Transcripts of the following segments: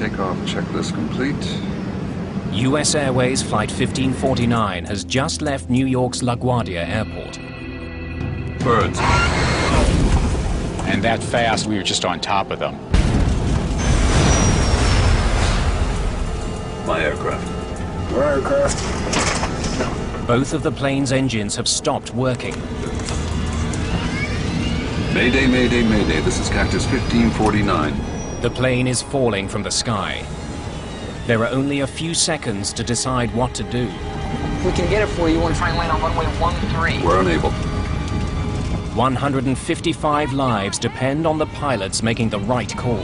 takeoff checklist complete. US Airways Flight 1549 has just left New York's LaGuardia Airport. Birds. And that fast, we were just on top of them. My aircraft. Your aircraft. Both of the plane's engines have stopped working. Mayday, mayday, mayday. This is Cactus 1549. The plane is falling from the sky. There are only a few seconds to decide what to do. If we can get it for you, want to try and land on runway 13. We're unable. 155 lives depend on the pilots making the right call.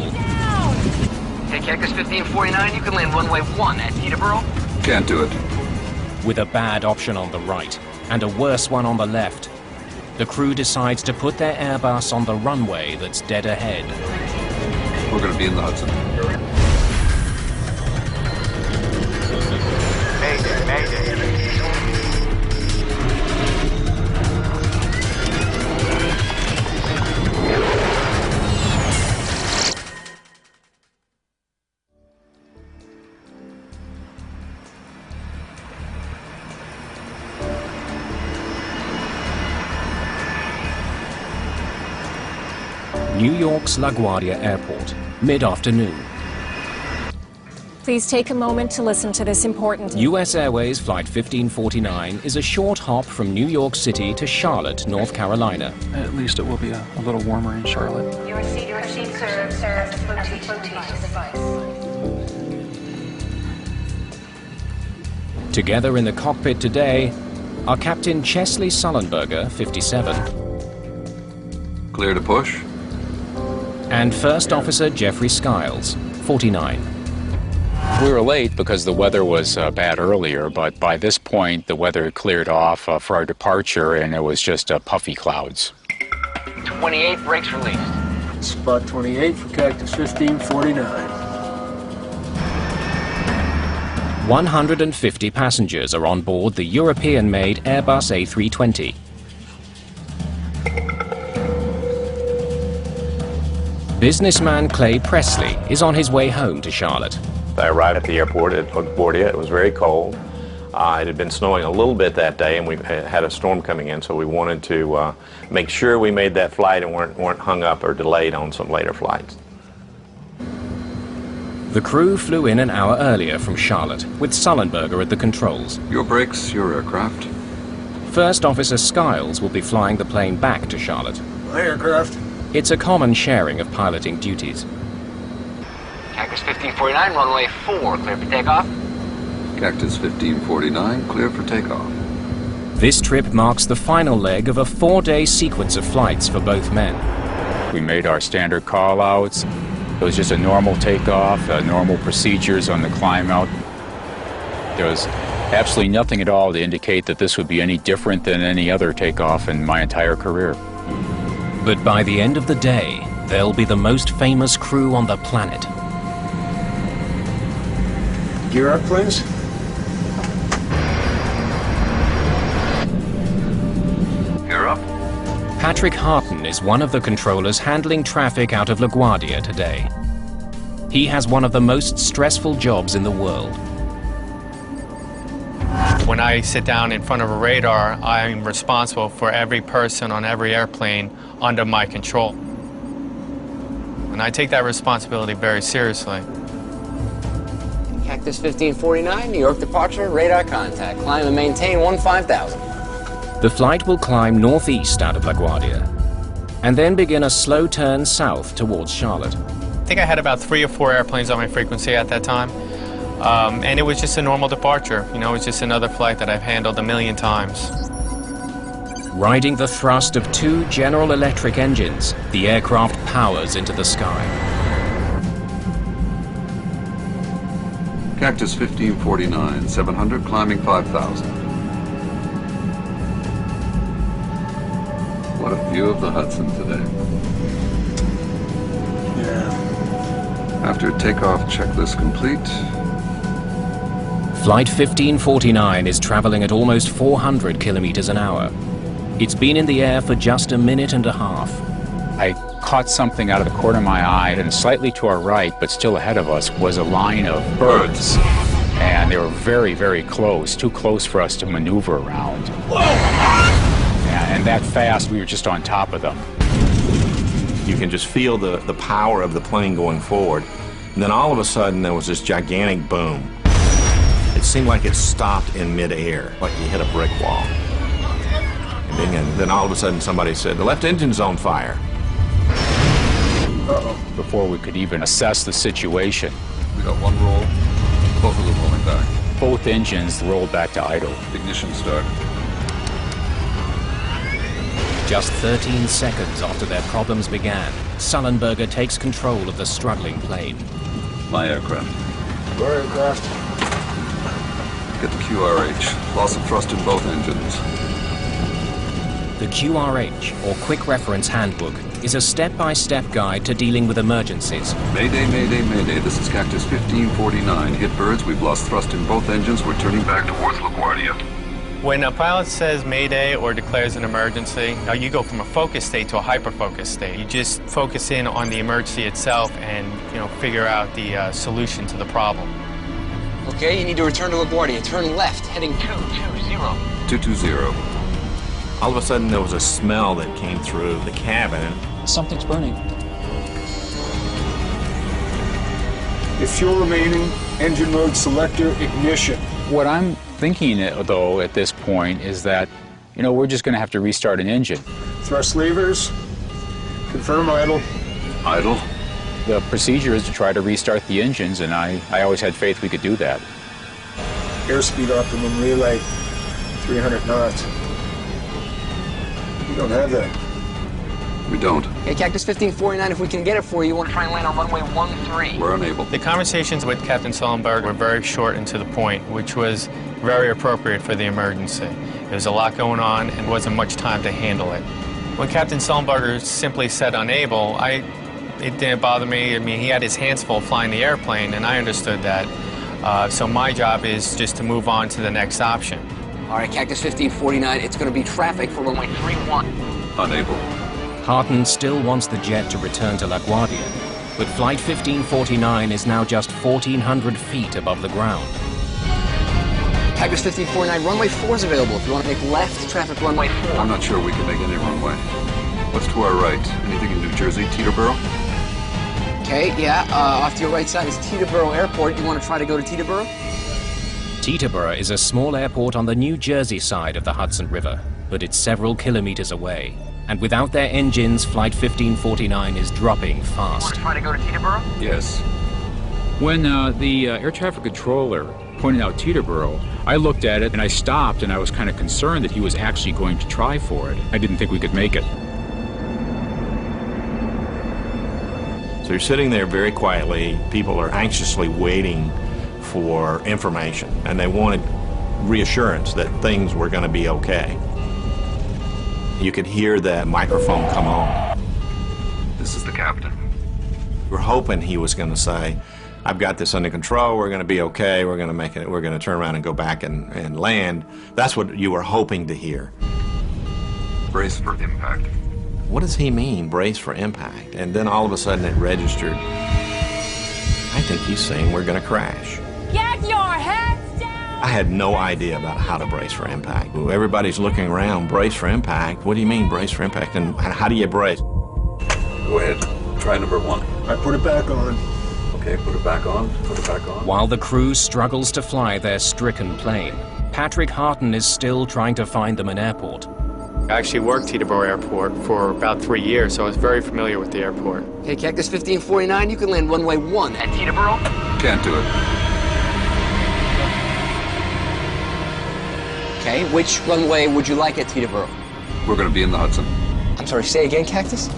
Hey, Cactus 1549, you can land runway 1 at Peterborough. Can't do it. With a bad option on the right and a worse one on the left, the crew decides to put their Airbus on the runway that's dead ahead. We're going to be in the Hudson. Mayday, mayday. New York's LaGuardia Airport, mid-afternoon. Please take a moment to listen to this important... US Airways Flight 1549 is a short hop from New York City to Charlotte, North Carolina. At least it will be a little warmer in Charlotte. Your seat serves as flotation device. Together in the cockpit today are Captain Chesley Sullenberger, 57, Clear to push. and First Officer Jeffrey Skiles, 49. We were late because the weather was bad earlier, but by this point the weather had cleared off for our departure and it was just puffy clouds. 28, brakes released. Spot 28 for Cactus 1549. 150 passengers are on board the European-made Airbus A320. Businessman Clay Presley is on his way home to Charlotte. I arrived at the airport at LaGuardia. It was very cold. It had been snowing a little bit that day, and we had a storm coming in, so we wanted to make sure we made that flight and weren't hung up or delayed on some later flights. The crew flew in an hour earlier from Charlotte, with Sullenberger at the controls. Your brakes, your aircraft. First Officer Skiles will be flying the plane back to Charlotte. My aircraft. It's a common sharing of piloting duties. Cactus 1549, runway 4, clear for takeoff. Cactus 1549, clear for takeoff. This trip marks the final leg of a 4-day sequence of flights for both men. We made our standard call-outs. It was just a normal takeoff, normal procedures on the climb out. There was absolutely nothing at all to indicate that this would be any different than any other takeoff in my entire career. But by the end of the day, they'll be the most famous crew on the planet. Gear up, please. Gear up. Patrick Harton is one of the controllers handling traffic out of LaGuardia today. He has one of the most stressful jobs in the world. When I sit down in front of a radar, I'm responsible for every person on every airplane under my control. And I take that responsibility very seriously. Cactus 1549, New York departure, radar contact. Climb and maintain 15,000. The flight will climb northeast out of LaGuardia, and then begin a slow turn south towards Charlotte. I think I had about 3 or 4 airplanes on my frequency at that time. And it was just a normal departure. You know, it was just another flight that I've handled a million times. Riding the thrust of 2 General Electric engines, the aircraft powers into the sky. Cactus 1549, 700, climbing 5,000. What a view of the Hudson today. Yeah. After takeoff checklist complete. Flight 1549 is traveling at almost 400 kilometers an hour. It's been in the air for just a minute and a half. I caught something out of the corner of my eye, and slightly to our right, but still ahead of us, was a line of birds. And they were very, very close, too close for us to maneuver around. And that fast, we were just on top of them. You can just feel the power of the plane going forward. And then all of a sudden, there was this gigantic boom. It seemed like it stopped in midair, like you hit a brick wall. And then all of a sudden, somebody said, "The left engine's on fire." Before we could even assess the situation, We got one roll, both of them rolling back. both engines rolled back to idle. Ignition started. Just 13 seconds after their problems began, Sullenberger takes control of the struggling plane. My aircraft. Your aircraft. Get the QRH. Loss of thrust in both engines. The QRH, or Quick Reference Handbook, is a step-by-step guide to dealing with emergencies. Mayday, mayday, mayday. This is Cactus 1549. Hit birds. We've lost thrust in both engines. We're turning back towards LaGuardia. When a pilot says Mayday or declares an emergency, you go from a focus state to a hyper-focus state. You just focus in on the emergency itself and figure out the solution to the problem. Okay, you need to return to LaGuardia. Turn left, heading 220. 220. All of a sudden, there was a smell that came through the cabin. Something's burning. If fuel remaining, engine mode selector, ignition. What I'm thinking, though, at this point is that, we're just going to have to restart an engine. Thrust levers. Confirm idle. Idle. The procedure is to try to restart the engines, and I always had faith we could do that. Airspeed optimum relay, 300 knots. You don't have that. We don't. Okay, Cactus 1549, if we can get it for you, you want to try and land on runway 13. We're unable. The conversations with Captain Sullenberger were very short and to the point, which was very appropriate for the emergency. There was a lot going on and wasn't much time to handle it. When Captain Sullenberger simply said unable, it didn't bother me. I mean, he had his hands full flying the airplane, and I understood that. So my job is just to move on to the next option. All right, Cactus 1549, it's going to be traffic for runway 31. Unable. Harton still wants the jet to return to LaGuardia, but Flight 1549 is now just 1,400 feet above the ground. Cactus 1549, runway 4 is available if you want to make left, traffic runway 4. I'm not sure we can make any runway. What's to our right? Anything in New Jersey? Teterboro? Okay, yeah, off to your right side is Teterboro Airport. You want to try to go to Teterboro? Teterboro is a small airport on the New Jersey side of the Hudson River, but it's several kilometers away. And without their engines, Flight 1549 is dropping fast. Want to try to go to Teterboro? Yes. When the air traffic controller pointed out Teterboro, I looked at it and I stopped, and I was kind of concerned that he was actually going to try for it. I didn't think we could make it. So you're sitting there very quietly. People are anxiously waiting for information, and they wanted reassurance that things were going to be okay. You could hear that microphone come on. This is the captain. We're hoping he was going to say, "I've got this under control, we're going to be okay, we're going to make it, we're going to turn around and go back and land." That's what you were hoping to hear. Brace for impact. What does he mean, brace for impact? And then all of a sudden it registered. I think he's saying we're going to crash. Get your heads down! I had no idea about how to brace for impact. Everybody's looking around, brace for impact. What do you mean, brace for impact? And how do you brace? Go ahead. Try number 1. I put it back on. Okay, put it back on. Put it back on. While the crew struggles to fly their stricken plane, Patrick Harton is still trying to find them an airport. I actually worked Teterboro Airport for about 3 years, so I was very familiar with the airport. Okay, Cactus 1549, you can land runway 1 at Teterboro. Can't do it. Okay, which runway would you like at Teterboro? We're going to be in the Hudson. I'm sorry, say again, Cactus?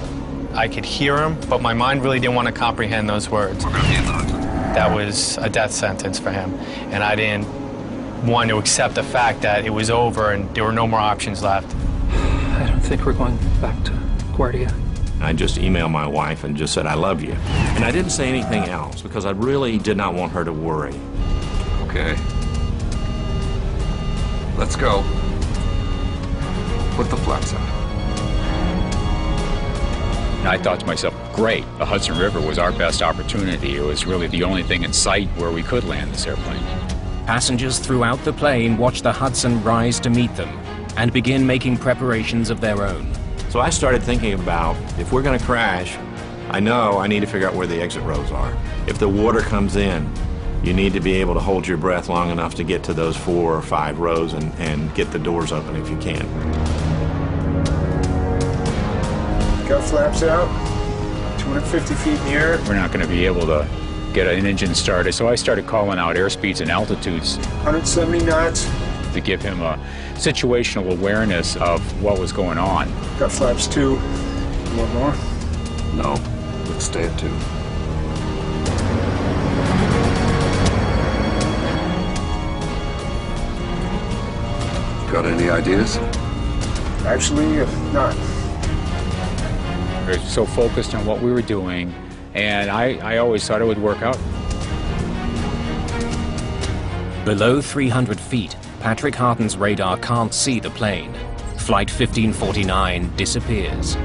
I could hear him, but my mind really didn't want to comprehend those words. We're going to be in the Hudson. That was a death sentence for him, and I didn't want to accept the fact that it was over and there were no more options left. I don't think we're going back to LaGuardia. I just emailed my wife and just said, "I love you." And I didn't say anything else because I really did not want her to worry. Okay. Let's go. Put the flaps out. And I thought to myself, great, the Hudson River was our best opportunity. It was really the only thing in sight where we could land this airplane. Passengers throughout the plane watch the Hudson rise to meet them and begin making preparations of their own. So I started thinking about, if we're going to crash, I know I need to figure out where the exit rows are. If the water comes in, you need to be able to hold your breath long enough to get to those 4 or 5 rows and get the doors open if you can. Got flaps out, 250 feet in the air. We're not going to be able to get an engine started, so I started calling out airspeeds and altitudes. 170 knots. To give him a situational awareness of what was going on. Got flaps 2. One more. No, let's stay at 2. Got any ideas? Actually, not. We were so focused on what we were doing, and I always thought it would work out. Below 300 feet, Patrick Harton's radar can't see the plane. Flight 1549 disappears.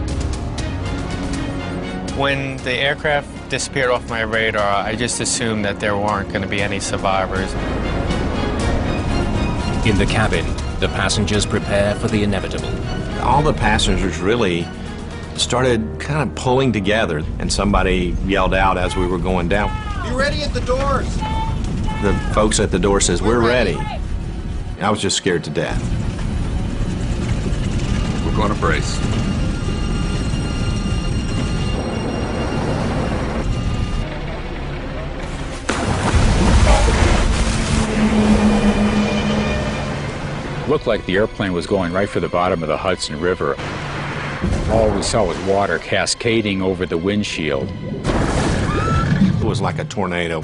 When the aircraft disappeared off my radar, I just assumed that there weren't going to be any survivors. In the cabin, the passengers prepare for the inevitable. All the passengers really started kind of pulling together, and somebody yelled out as we were going down, "You ready at the doors?" The folks at the door says, "We're ready." I was just scared to death. We're going to brace. Looked like the airplane was going right for the bottom of the Hudson River. All we saw was water cascading over the windshield. It was like a tornado.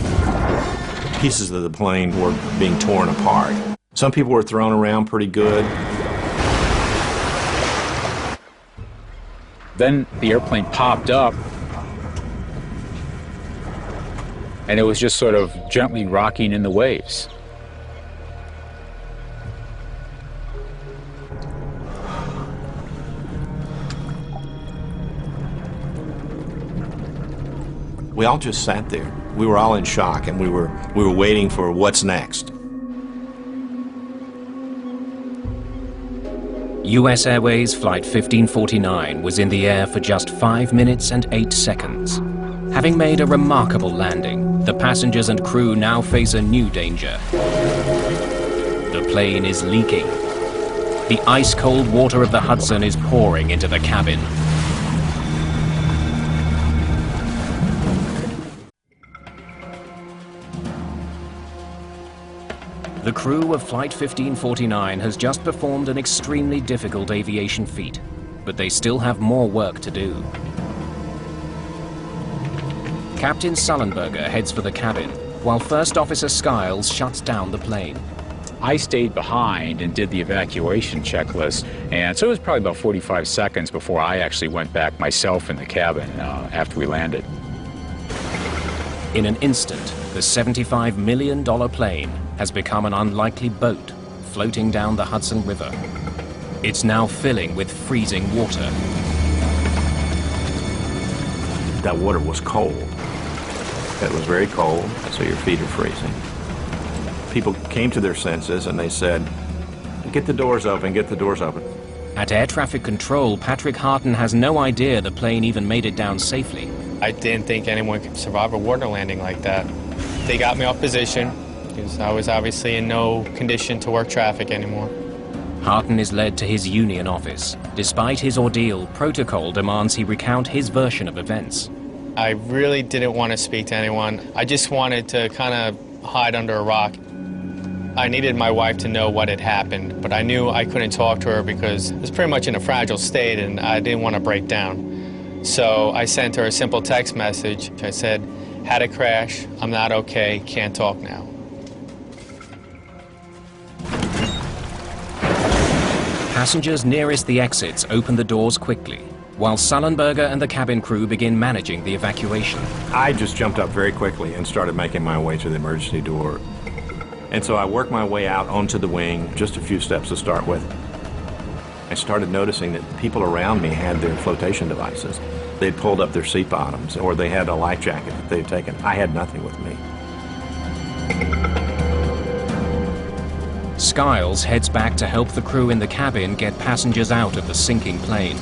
Pieces of the plane were being torn apart. Some people were thrown around pretty good. Then the airplane popped up, and it was just sort of gently rocking in the waves. We all just sat there. We were all in shock, and we were waiting for what's next. US Airways Flight 1549 was in the air for just 5 minutes and 8 seconds. Having made a remarkable landing, the passengers and crew now face a new danger. The plane is leaking. The ice-cold water of the Hudson is pouring into the cabin. The crew of Flight 1549 has just performed an extremely difficult aviation feat, but they still have more work to do. Captain Sullenberger heads for the cabin, while First Officer Skiles shuts down the plane. I stayed behind and did the evacuation checklist, and so it was probably about 45 seconds before I actually went back myself in the cabin after we landed. In an instant, the $75 million plane has become an unlikely boat floating down the Hudson River. It's now filling with freezing water. That water was cold. It was very cold, so your feet are freezing. People came to their senses and they said, "Get the doors open, get the doors open." At air traffic control, Patrick Harton has no idea the plane even made it down safely. I didn't think anyone could survive a water landing like that. They got me off position because I was obviously in no condition to work traffic anymore. Harton is led to his union office. Despite his ordeal, protocol demands he recount his version of events. I really didn't want to speak to anyone. I just wanted to kind of hide under a rock. I needed my wife to know what had happened, but I knew I couldn't talk to her because I was pretty much in a fragile state and I didn't want to break down. So I sent her a simple text message. I said, "Had a crash, I'm not okay, can't talk now." Passengers nearest the exits open the doors quickly, while Sullenberger and the cabin crew begin managing the evacuation. I just jumped up very quickly and started making my way to the emergency door. And so I worked my way out onto the wing, just a few steps to start with. I started noticing that people around me had their flotation devices. They'd pulled up their seat bottoms, or they had a life jacket that they'd taken. I had nothing with me. Skiles heads back to help the crew in the cabin get passengers out of the sinking plane.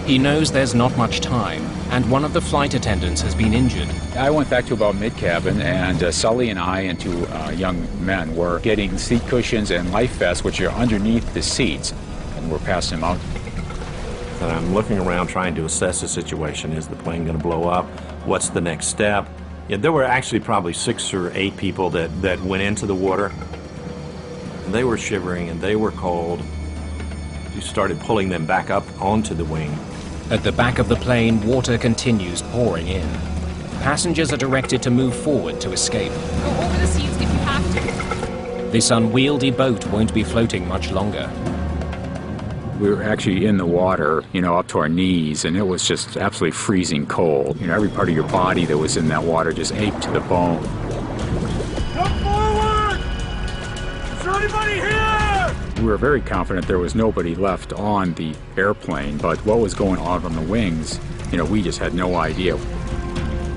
He knows there's not much time, and one of the flight attendants has been injured. I went back to about mid-cabin, and Sully and I and two young men were getting seat cushions and life vests, which are underneath the seats, and we're passing them out. And I'm looking around trying to assess the situation. Is the plane going to blow up? What's the next step? Yeah, there were actually probably 6 or 8 people that went into the water. And they were shivering and they were cold. We started pulling them back up onto the wing. At the back of the plane, water continues pouring in. Passengers are directed to move forward to escape. Go over the seats if you have to. This unwieldy boat won't be floating much longer. We were actually in the water, up to our knees, and it was just absolutely freezing cold. Every part of your body that was in that water just ached to the bone. Come forward! Is there anybody here? We were very confident there was nobody left on the airplane, but what was going on the wings, we just had no idea.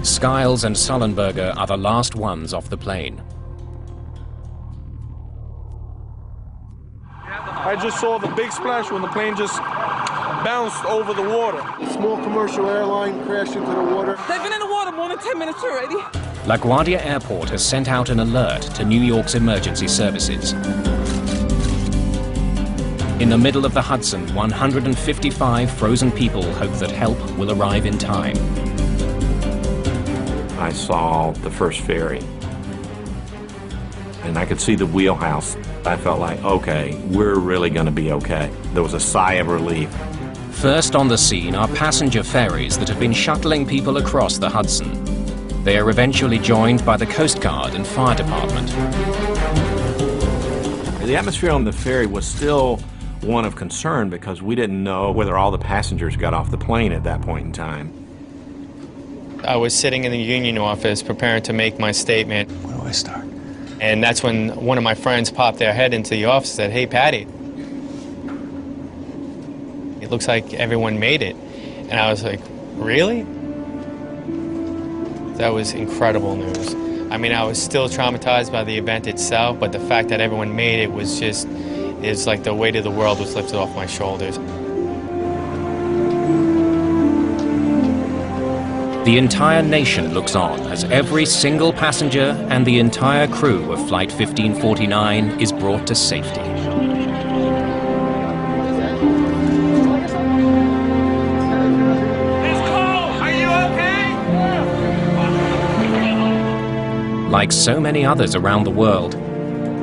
Skiles and Sullenberger are the last ones off the plane. I just saw the big splash when the plane just bounced over the water. A small commercial airline crashed into the water. They've been in the water more than 10 minutes already. LaGuardia Airport has sent out an alert to New York's emergency services. In the middle of the Hudson, 155 frozen people hope that help will arrive in time. I saw the first ferry, and I could see the wheelhouse. I felt like, okay, we're really going to be okay. There was a sigh of relief. First on the scene are passenger ferries that have been shuttling people across the Hudson. They are eventually joined by the Coast Guard and Fire Department. The atmosphere on the ferry was still one of concern because we didn't know whether all the passengers got off the plane at that point in time. I was sitting in the union office preparing to make my statement. Where do I start? And that's when one of my friends popped their head into the office and said, "Hey, Patty, it looks like everyone made it." And I was like, "Really?" That was incredible news. I mean, I was still traumatized by the event itself, but the fact that everyone made it was just, it's like the weight of the world was lifted off my shoulders. The entire nation looks on as every single passenger and the entire crew of Flight 1549 is brought to safety. Like so many others around the world,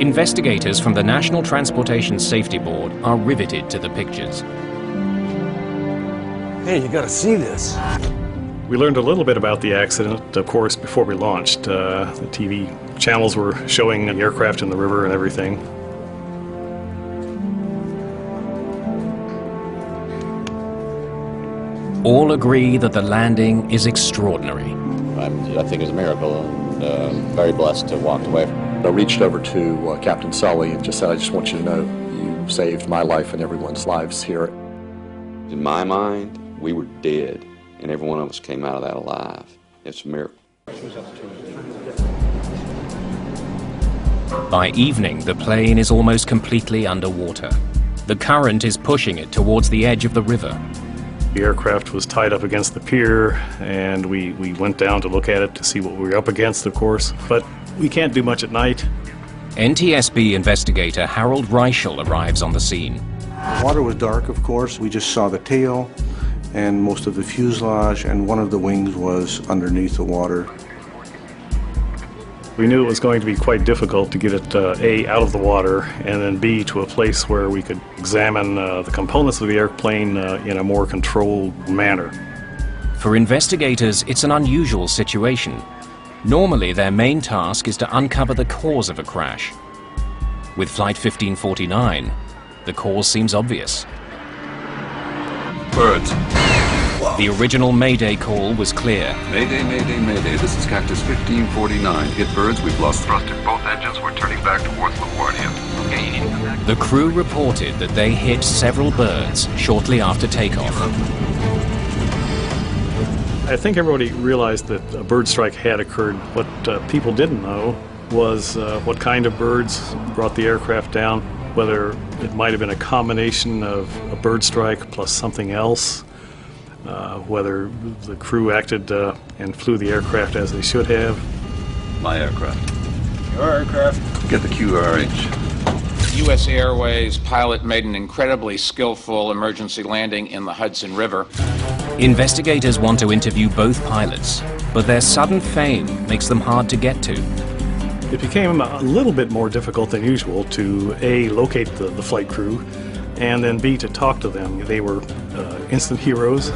investigators from the National Transportation Safety Board are riveted to the pictures. Hey, you gotta see this. We learned a little bit about the accident, of course, before we launched. The TV channels were showing the aircraft in the river and everything. All agree that the landing is extraordinary. I think it was a miracle, and very blessed to walk away. I reached over to Captain Sully and just said, "I just want you to know you saved my life and everyone's lives here." In my mind, we were dead, and every one of us came out of that alive. It's a miracle. By evening, the plane is almost completely underwater. The current is pushing it towards the edge of the river. The aircraft was tied up against the pier, and we went down to look at it to see what we were up against, of course. But we can't do much at night. NTSB investigator Harold Reichel arrives on the scene. The water was dark, of course. We just saw the tail and most of the fuselage, and one of the wings was underneath the water. We knew it was going to be quite difficult to get it, A, out of the water, and then B, to a place where we could examine the components of the airplane in a more controlled manner. For investigators, it's an unusual situation. Normally, their main task is to uncover the cause of a crash. With Flight 1549, the cause seems obvious. Birds. The original Mayday call was clear. Mayday, Mayday, Mayday. This is Cactus 1549. Hit birds. We've lost thrust in both engines. We're turning back towards LaGuardia. The crew reported that they hit several birds shortly after takeoff. I think everybody realized that a bird strike had occurred. What people didn't know was what kind of birds brought the aircraft down, whether it might have been a combination of a bird strike plus something else, whether the crew acted and flew the aircraft as they should have. My aircraft. Your aircraft. Get the QRH. U.S. Airways pilot made an incredibly skillful emergency landing in the Hudson River. Investigators want to interview both pilots, but their sudden fame makes them hard to get to. It became a little bit more difficult than usual to A, locate the flight crew, and then B, to talk to them. They were instant heroes.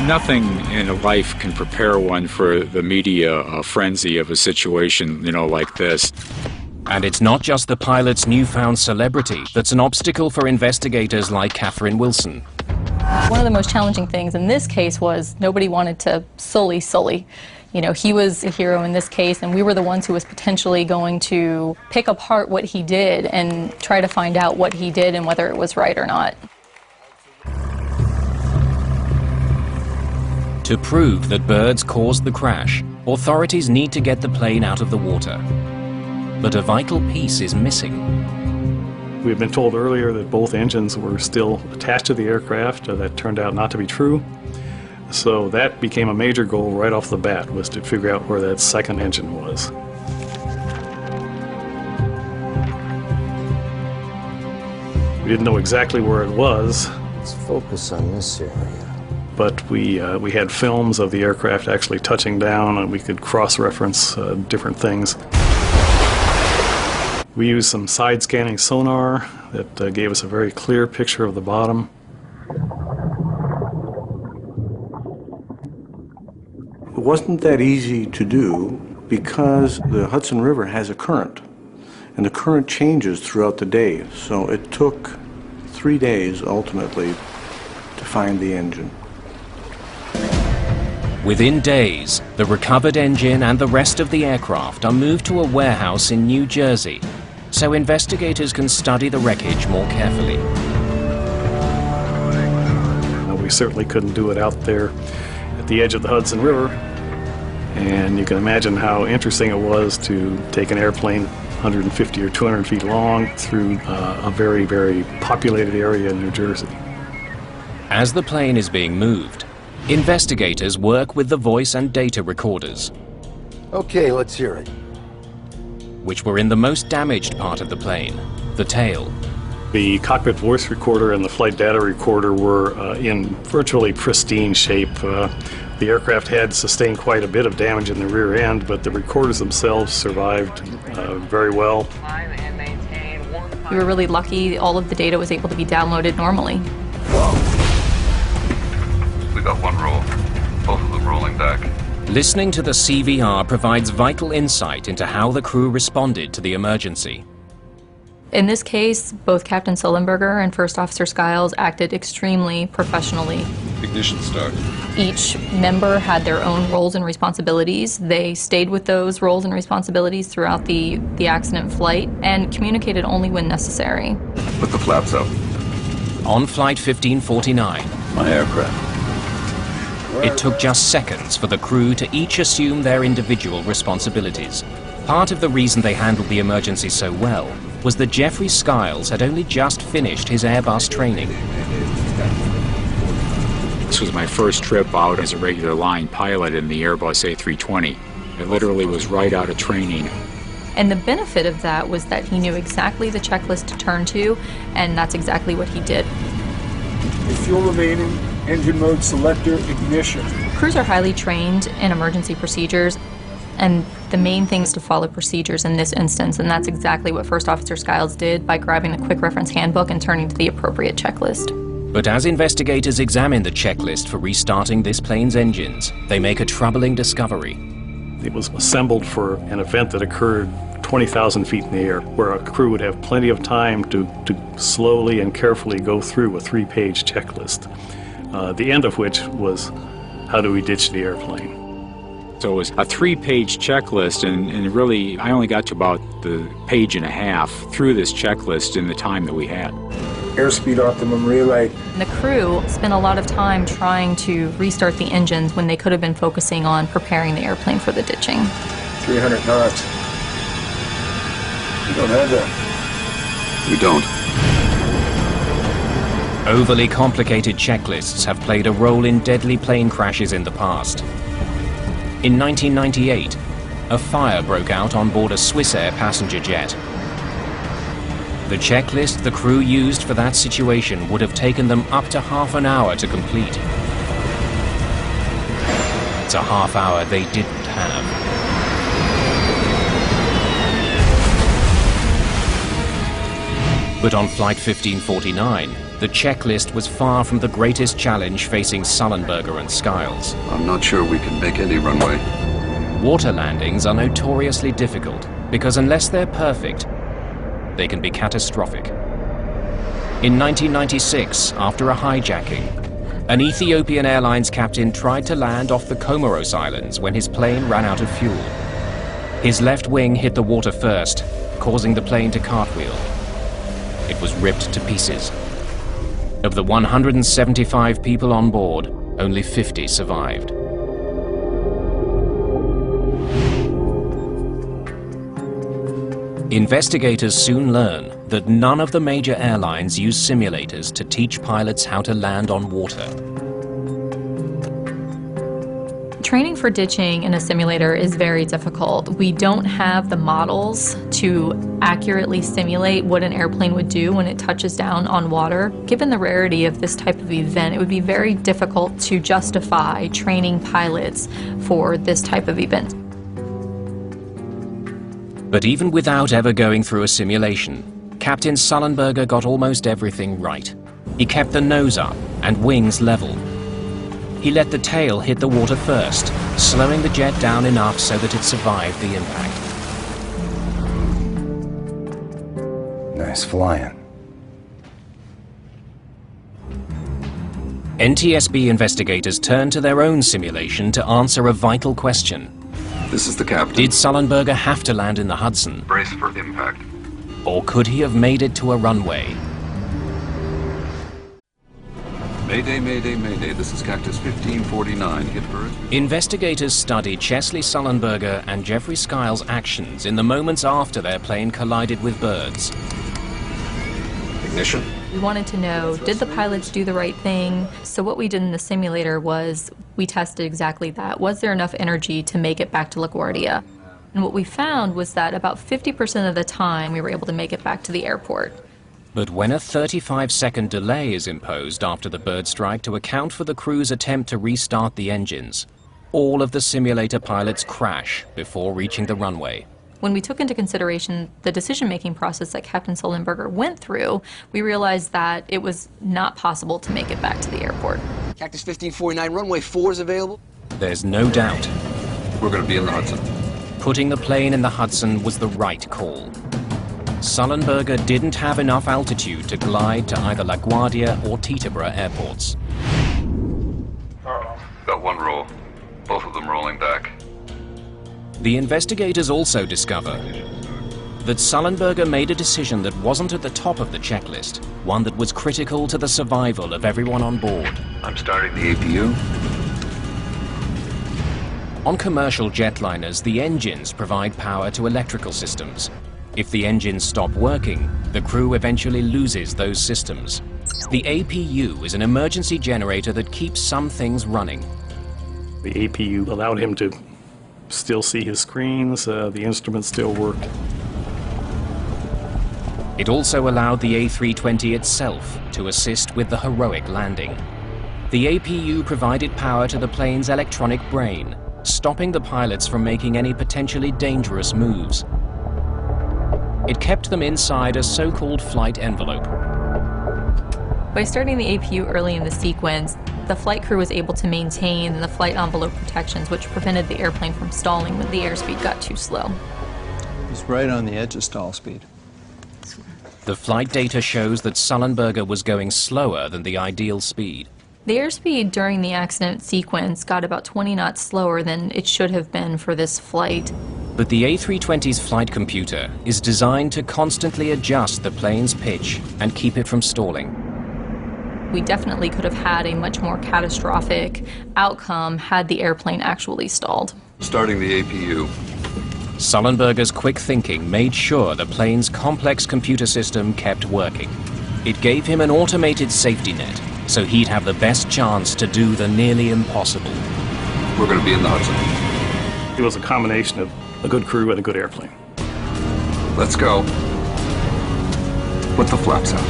Nothing in life can prepare one for the media frenzy of a situation, like this. And it's not just the pilot's newfound celebrity that's an obstacle for investigators like Catherine Wilson. One of the most challenging things in this case was nobody wanted to sully Sully. He was a hero in this case, and we were the ones who was potentially going to pick apart what he did and try to find out what he did and whether it was right or not. To prove that birds caused the crash, authorities need to get the plane out of the water. But a vital piece is missing. We had been told earlier that both engines were still attached to the aircraft. That turned out not to be true. So that became a major goal right off the bat, was to figure out where that second engine was. We didn't know exactly where it was. Let's focus on this area. But we had films of the aircraft actually touching down, and we could cross-reference different things. We used some side-scanning sonar that gave us a very clear picture of the bottom. It wasn't that easy to do because the Hudson River has a current, and the current changes throughout the day. So it took 3 days, ultimately, to find the engine. Within days, the recovered engine and the rest of the aircraft are moved to a warehouse in New Jersey, so investigators can study the wreckage more carefully. We certainly couldn't do it out there at the edge of the Hudson River, and you can imagine how interesting it was to take an airplane 150 or 200 feet long through a very, very populated area in New Jersey. As the plane is being moved, investigators work with the voice and data recorders. Okay, let's hear it. Which were in the most damaged part of the plane, the tail. The cockpit voice recorder and the flight data recorder were in virtually pristine shape. The aircraft had sustained quite a bit of damage in the rear end, but the recorders themselves survived very well. We were really lucky. All of the data was able to be downloaded normally. We got one roll, both of them rolling back. Listening to the CVR provides vital insight into how the crew responded to the emergency. In this case, both Captain Sullenberger and First Officer Skiles acted extremely professionally. Ignition start. Each member had their own roles and responsibilities. They stayed with those roles and responsibilities throughout the accident flight and communicated only when necessary. Put the flaps up. On Flight 1549, my aircraft. It took just seconds for the crew to each assume their individual responsibilities. Part of the reason they handled the emergency so well was that Jeffrey Skiles had only just finished his Airbus training. This was my first trip out as a regular line pilot in the Airbus A320. I literally was right out of training. And the benefit of that was that he knew exactly the checklist to turn to, and that's exactly what he did. If you're remaining, engine mode selector, ignition. Crews are highly trained in emergency procedures, and the main thing is to follow procedures in this instance, and that's exactly what First Officer Skiles did by grabbing the quick reference handbook and turning to the appropriate checklist. But as investigators examine the checklist for restarting this plane's engines, they make a troubling discovery. It was assembled for an event that occurred 20,000 feet in the air, where a crew would have plenty of time to slowly and carefully go through a 3-page checklist, the end of which was, how do we ditch the airplane? So it was a 3-page checklist, and really I only got to about the page and a half through this checklist in the time that we had. airspeed optimum relay. And the crew spent a lot of time trying to restart the engines when they could have been focusing on preparing the airplane for the ditching. 300 knots. You don't have that. We don't. Overly complicated checklists have played a role in deadly plane crashes in the past. In 1998, a fire broke out on board a Swissair passenger jet. The checklist the crew used for that situation would have taken them up to half an hour to complete. It's a half hour they didn't have. But on Flight 1549, the checklist was far from the greatest challenge facing Sullenberger and Skiles. I'm not sure we can make any runway. Water landings are notoriously difficult because unless they're perfect, they can be catastrophic. In 1996, after a hijacking, an Ethiopian Airlines captain tried to land off the Comoros Islands when his plane ran out of fuel. His left wing hit the water first, causing the plane to cartwheel. It was ripped to pieces. Of the 175 people on board, only 50 survived. Investigators soon learn that none of the major airlines use simulators to teach pilots how to land on water. Training for ditching in a simulator is very difficult. We don't have the models to accurately simulate what an airplane would do when it touches down on water. Given the rarity of this type of event, it would be very difficult to justify training pilots for this type of event. But even without ever going through a simulation, Captain Sullenberger got almost everything right. He kept the nose up and wings level. He let the tail hit the water first, slowing the jet down enough so that it survived the impact. Nice flying. NTSB investigators turned to their own simulation to answer a vital question. This is the captain. Did Sullenberger have to land in the Hudson? Brace for impact. Or could he have made it to a runway? Mayday, mayday, mayday. This is Cactus 1549. Hit bird. Investigators studied Chesley Sullenberger and Jeffrey Skiles' actions in the moments after their plane collided with birds. Ignition. We wanted to know, did the pilots do the right thing? So what we did in the simulator was we tested exactly that. Was there enough energy to make it back to LaGuardia? And what we found was that about 50% of the time we were able to make it back to the airport. But when a 35-second delay is imposed after the bird strike to account for the crew's attempt to restart the engines, all of the simulator pilots crash before reaching the runway. When we took into consideration the decision-making process that Captain Sullenberger went through, we realized that it was not possible to make it back to the airport. Cactus 1549, runway 4 is available. There's no doubt. We're going to be in the Hudson. Putting the plane in the Hudson was the right call. Sullenberger didn't have enough altitude to glide to either LaGuardia or Teterboro airports. Got one roll. Both of them rolling back. The investigators also discover that Sullenberger made a decision that wasn't at the top of the checklist, one that was critical to the survival of everyone on board. I'm starting the APU. On commercial jetliners, the engines provide power to electrical systems. If the engines stop working, the crew eventually loses those systems. The APU is an emergency generator that keeps some things running. The APU allowed him to still see his screens, the instruments still worked. It also allowed the A320 itself to assist with the heroic landing. The APU provided power to the plane's electronic brain, stopping the pilots from making any potentially dangerous moves. It kept them inside a so-called flight envelope. By starting the APU early in the sequence, the flight crew was able to maintain the flight envelope protections, which prevented the airplane from stalling when the airspeed got too slow. It's right on the edge of stall speed. The flight data shows that Sullenberger was going slower than the ideal speed. The airspeed during the accident sequence got about 20 knots slower than it should have been for this flight. But the A320's flight computer is designed to constantly adjust the plane's pitch and keep it from stalling. We definitely could have had a much more catastrophic outcome had the airplane actually stalled. Starting the APU. Sullenberger's quick thinking made sure the plane's complex computer system kept working. It gave him an automated safety net, so he'd have the best chance to do the nearly impossible. We're going to be in the Hudson. It was a combination of a good crew and a good airplane. Let's go. Put the flaps out.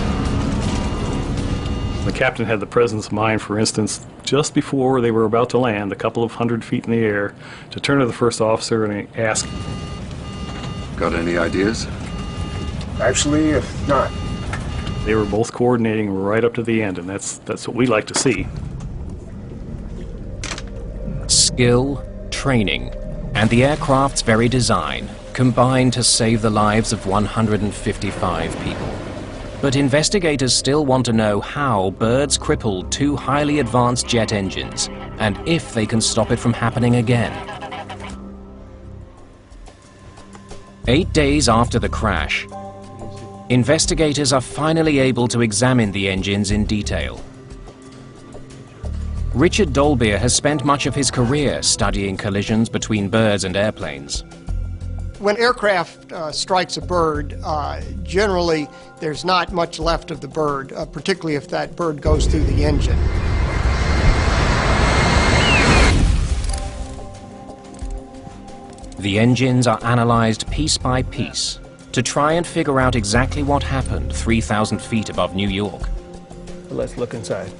The captain had the presence of mind, for instance, just before they were about to land, a couple of 100 feet in the air, to turn to the first officer and ask, "Got any ideas?" Actually, not. They were both coordinating right up to the end, and that's what we like to see. Skill, training, and the aircraft's very design combined to save the lives of 155 people. But investigators still want to know how birds crippled two highly advanced jet engines, and if they can stop it from happening again. 8 days after the crash, investigators are finally able to examine the engines in detail. Richard Dolbear has spent much of his career studying collisions between birds and airplanes. When aircraft strikes a bird, generally there's not much left of the bird, particularly if that bird goes through the engine. The engines are analyzed piece by piece to try and figure out exactly what happened 3,000 feet above New York. Let's look inside.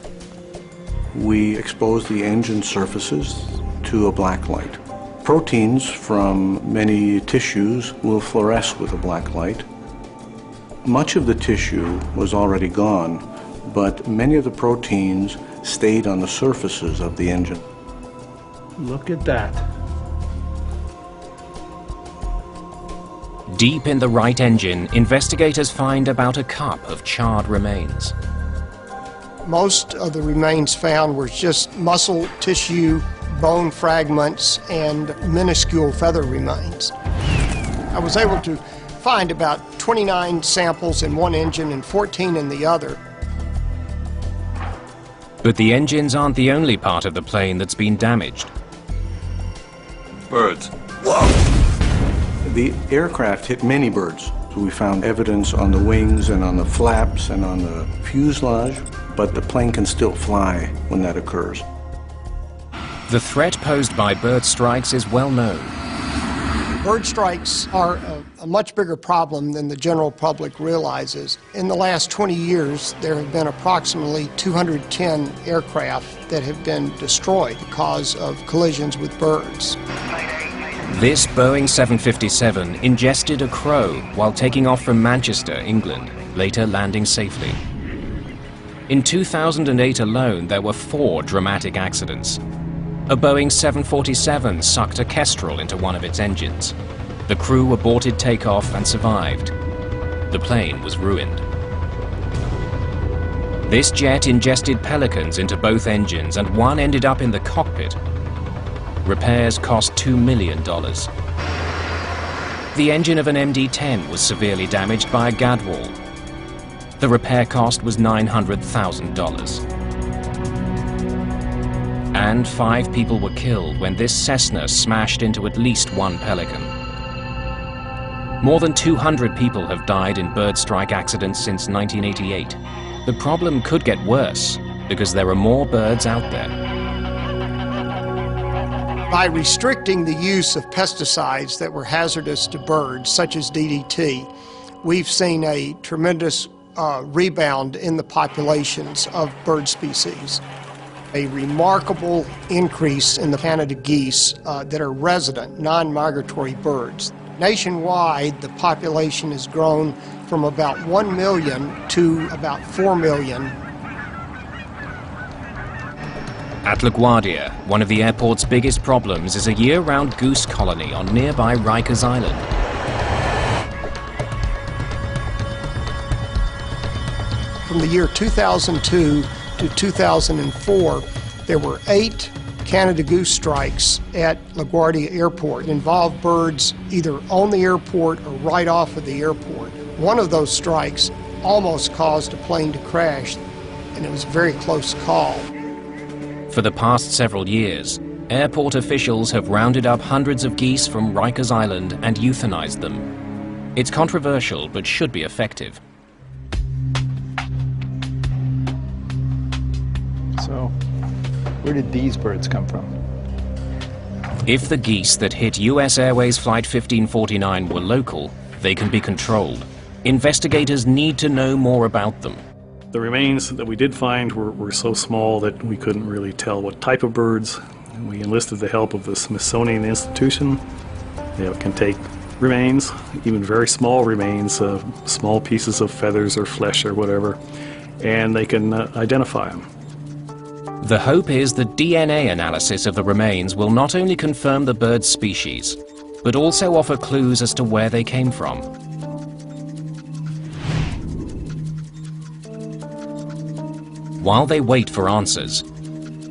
We expose the engine surfaces to a black light. Proteins from many tissues will fluoresce with a black light. Much of the tissue was already gone, but many of the proteins stayed on the surfaces of the engine. Look at that. Deep in the right engine, investigators find about a cup of charred remains. Most of the remains found were just muscle tissue, bone fragments, and minuscule feather remains. I was able to find about 29 samples in one engine and 14 in the other. But the engines aren't the only part of the plane that's been damaged. Birds. The aircraft hit many birds. So we found evidence on the wings and on the flaps and on the fuselage, but the plane can still fly when that occurs. The threat posed by bird strikes is well known. Bird strikes are a much bigger problem than the general public realizes. In the last 20 years, there have been approximately 210 aircraft that have been destroyed because of collisions with birds. This Boeing 757 ingested a crow while taking off from Manchester, England, later landing safely. In 2008 alone, there were 4 dramatic accidents. A Boeing 747 sucked a kestrel into one of its engines. The crew aborted takeoff and survived. The plane was ruined. This jet ingested pelicans into both engines, and one ended up in the cockpit. Repairs cost $2 million. The engine of an MD-10 was severely damaged by a gadwall. The repair cost was $900,000. And 5 people were killed when this Cessna smashed into at least one pelican. More than 200 people have died in bird strike accidents since 1988. The problem could get worse because there are more birds out there. By restricting the use of pesticides that were hazardous to birds, such as DDT, we've seen a tremendous rebound in the populations of bird species. A remarkable increase in the Canada geese that are resident, non-migratory birds. Nationwide, the population has grown from about 1 million to about 4 million. At LaGuardia, one of the airport's biggest problems is a year-round goose colony on nearby Rikers Island. From the year 2002 to 2004, there were 8 Canada goose strikes at LaGuardia Airport involved birds either on the airport or right off of the airport. One of those strikes almost caused a plane to crash, and it was a very close call. For the past several years, airport officials have rounded up hundreds of geese from Rikers Island and euthanized them. It's controversial, but should be effective. So, where did these birds come from? If the geese that hit US Airways Flight 1549 were local, they can be controlled. Investigators need to know more about them. The remains that we did find were so small that we couldn't really tell what type of birds. We enlisted the help of the Smithsonian Institution. They can take remains, even very small remains, small pieces of feathers or flesh or whatever, and they can identify them. The hope is that DNA analysis of the remains will not only confirm the bird's species, but also offer clues as to where they came from. While they wait for answers,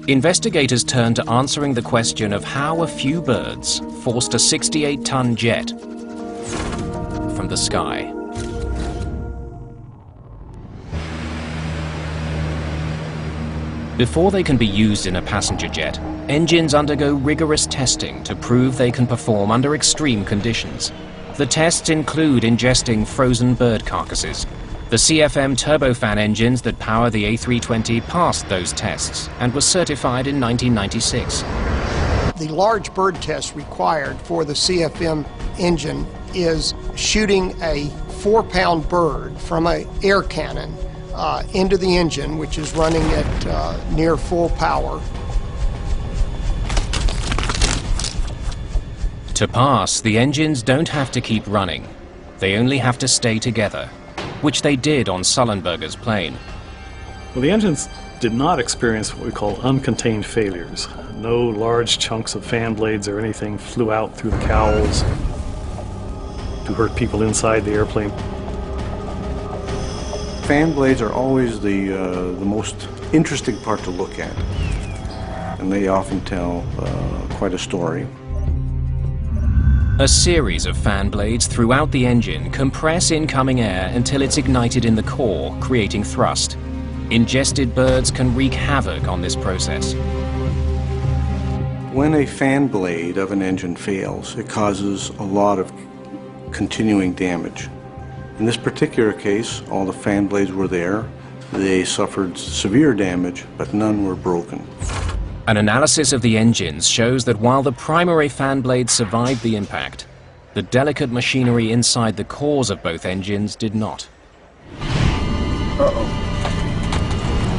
investigators turn to answering the question of how a few birds forced a 68-ton jet from the sky. Before they can be used in a passenger jet, engines undergo rigorous testing to prove they can perform under extreme conditions. The tests include ingesting frozen bird carcasses. The CFM turbofan engines that power the A320 passed those tests and were certified in 1996. The large bird test required for the CFM engine is shooting a 4-pound bird from an air cannon into the engine, which is running at near full power. To pass, the engines don't have to keep running. They only have to stay together, which they did on Sullenberger's plane. Well, the engines did not experience what we call uncontained failures. No large chunks of fan blades or anything flew out through the cowls to hurt people inside the airplane. Fan blades are always the most interesting part to look at, and they often tell quite a story. A series of fan blades throughout the engine compress incoming air until it's ignited in the core, creating thrust. Ingested birds can wreak havoc on this process. When a fan blade of an engine fails, it causes a lot of continuing damage. In this particular case, all the fan blades were there. They suffered severe damage, but none were broken. An analysis of the engines shows that while the primary fan blades survived the impact, the delicate machinery inside the cores of both engines did not. Uh-oh.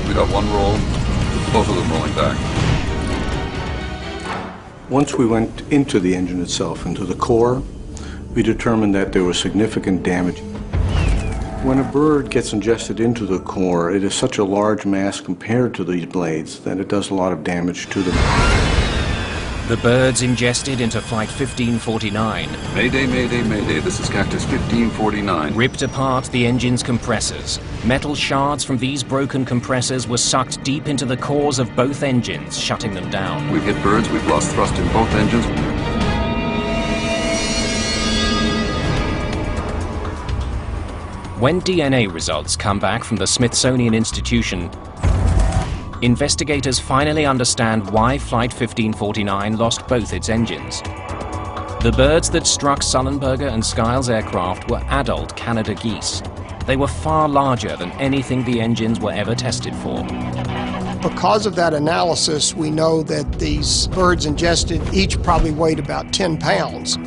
We got one roll, both of them rolling back. Once we went into the engine itself, into the core, we determined that there was significant damage. When a bird gets ingested into the core, it is such a large mass compared to these blades that it does a lot of damage to them. The birds ingested into Flight 1549. Mayday, mayday, mayday, this is Cactus 1549. Ripped apart the engine's compressors. Metal shards from these broken compressors were sucked deep into the cores of both engines, shutting them down. We've hit birds, we've lost thrust in both engines. When DNA results come back from the Smithsonian Institution, investigators finally understand why Flight 1549 lost both its engines. The birds that struck Sullenberger and Skiles' aircraft were adult Canada geese. They were far larger than anything the engines were ever tested for. Because of that analysis, we know that these birds ingested each probably weighed about 10 pounds.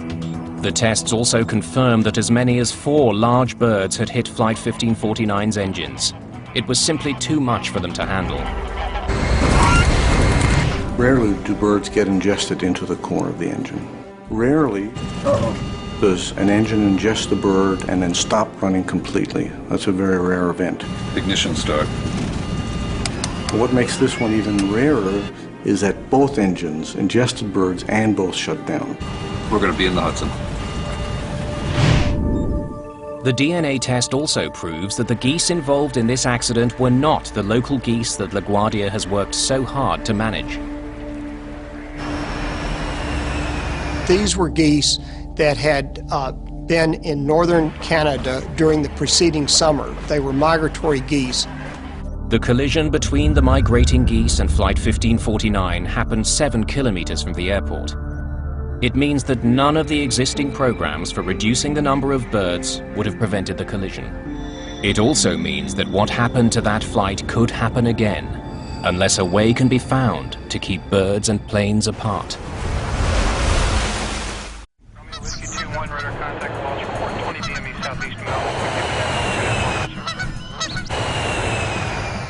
The tests also confirmed that as many as 4 large birds had hit Flight 1549's engines. It was simply too much for them to handle. Rarely do birds get ingested into the core of the engine. Rarely does an engine ingest the bird and then stop running completely. That's a very rare event. Ignition start. What makes this one even rarer is that both engines ingested birds and both shut down. We're going to be in the Hudson. The DNA test also proves that the geese involved in this accident were not the local geese that LaGuardia has worked so hard to manage. These were geese that had been in northern Canada during the preceding summer. They were migratory geese. The collision between the migrating geese and Flight 1549 happened 7 kilometers from the airport. It means that none of the existing programs for reducing the number of birds would have prevented the collision. It also means that what happened to that flight could happen again, unless a way can be found to keep birds and planes apart.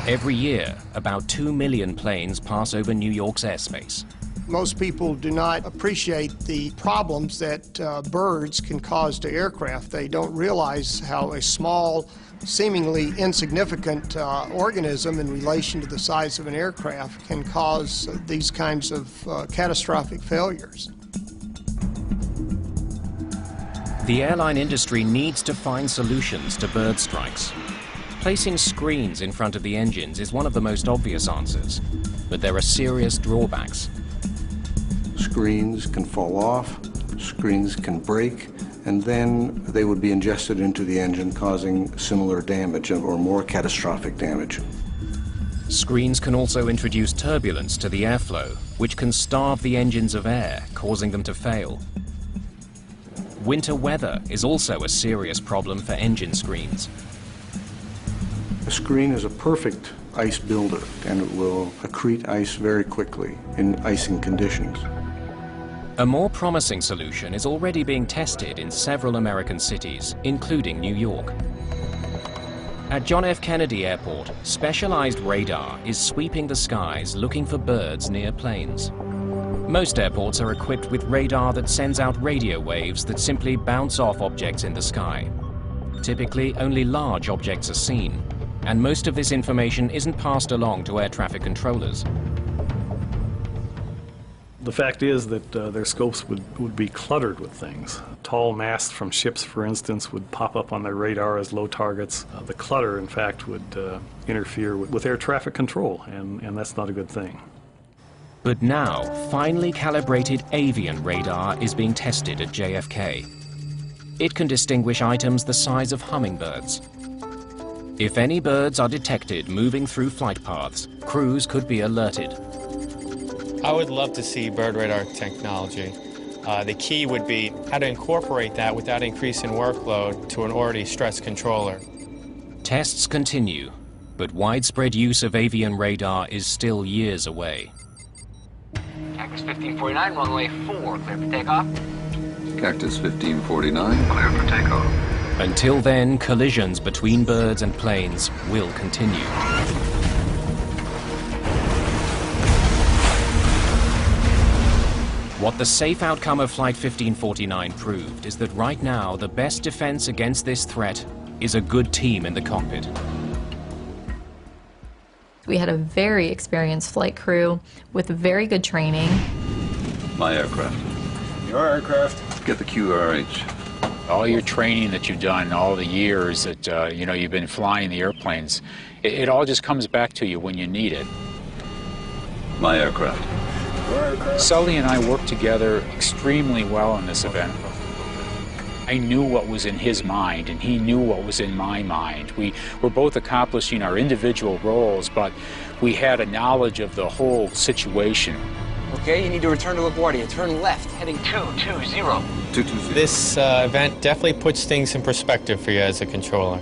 Every year, about 2 million planes pass over New York's airspace. Most people do not appreciate the problems that birds can cause to aircraft. They don't realize how a small, seemingly insignificant organism in relation to the size of an aircraft can cause these kinds of catastrophic failures. The airline industry needs to find solutions to bird strikes. Placing screens in front of the engines is one of the most obvious answers, but there are serious drawbacks. Screens can fall off, screens can break, and then they would be ingested into the engine, causing similar damage or more catastrophic damage. Screens can also introduce turbulence to the airflow, which can starve the engines of air, causing them to fail. Winter weather is also a serious problem for engine screens. A screen is a perfect ice builder, and it will accrete ice very quickly in icing conditions. A more promising solution is already being tested in several American cities, including New York. At John F. Kennedy Airport, specialized radar is sweeping the skies looking for birds near planes. Most airports are equipped with radar that sends out radio waves that simply bounce off objects in the sky. Typically, only large objects are seen, and most of this information isn't passed along to air traffic controllers. The fact is that their scopes would be cluttered with things. Tall masts from ships, for instance, would pop up on their radar as low targets. The clutter, in fact, would interfere with air traffic control, and that's not a good thing. But now, finely calibrated avian radar is being tested at JFK. It can distinguish items the size of hummingbirds. If any birds are detected moving through flight paths, crews could be alerted. I would love to see bird radar technology. The key would be how to incorporate that without increasing workload to an already stressed controller. Tests continue, but widespread use of avian radar is still years away. Cactus 1549, runway 4, clear for takeoff. Cactus 1549, clear for takeoff. Until then, collisions between birds and planes will continue. What the safe outcome of Flight 1549 proved is that right now, the best defense against this threat is a good team in the cockpit. We had a very experienced flight crew with very good training. My aircraft. Your aircraft. Get the QRH. All your training that you've done, all the years that you've been flying the airplanes, it all just comes back to you when you need it. My aircraft. Sully and I worked together extremely well on this event. I knew what was in his mind, and he knew what was in my mind. We were both accomplishing our individual roles, but we had a knowledge of the whole situation. Okay, you need to return to LaGuardia. Turn left, heading 220. 220. This event definitely puts things in perspective for you as a controller.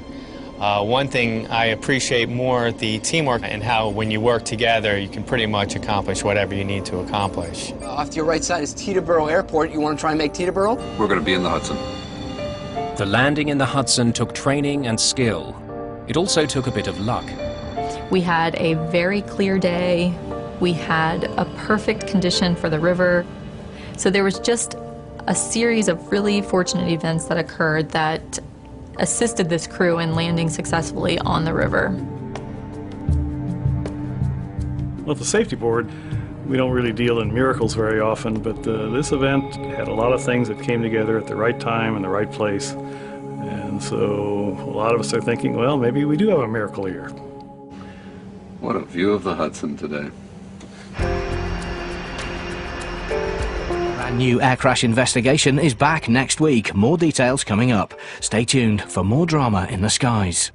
One thing I appreciate more, the teamwork and how when you work together, you can pretty much accomplish whatever you need to accomplish. Off to your right side is Teterboro Airport. You want to try and make Teterboro? We're going to be in the Hudson. The landing in the Hudson took training and skill. It also took a bit of luck. We had a very clear day. We had a perfect condition for the river. So there was just a series of really fortunate events that occurred that assisted this crew in landing successfully on the river. Well, at the safety board, we don't really deal in miracles very often, but this event had a lot of things that came together at the right time and the right place. And so a lot of us are thinking, well, maybe we do have a miracle here. What a view of the Hudson today. brand new air crash investigation is back next week. More details coming up. Stay tuned for more drama in the skies.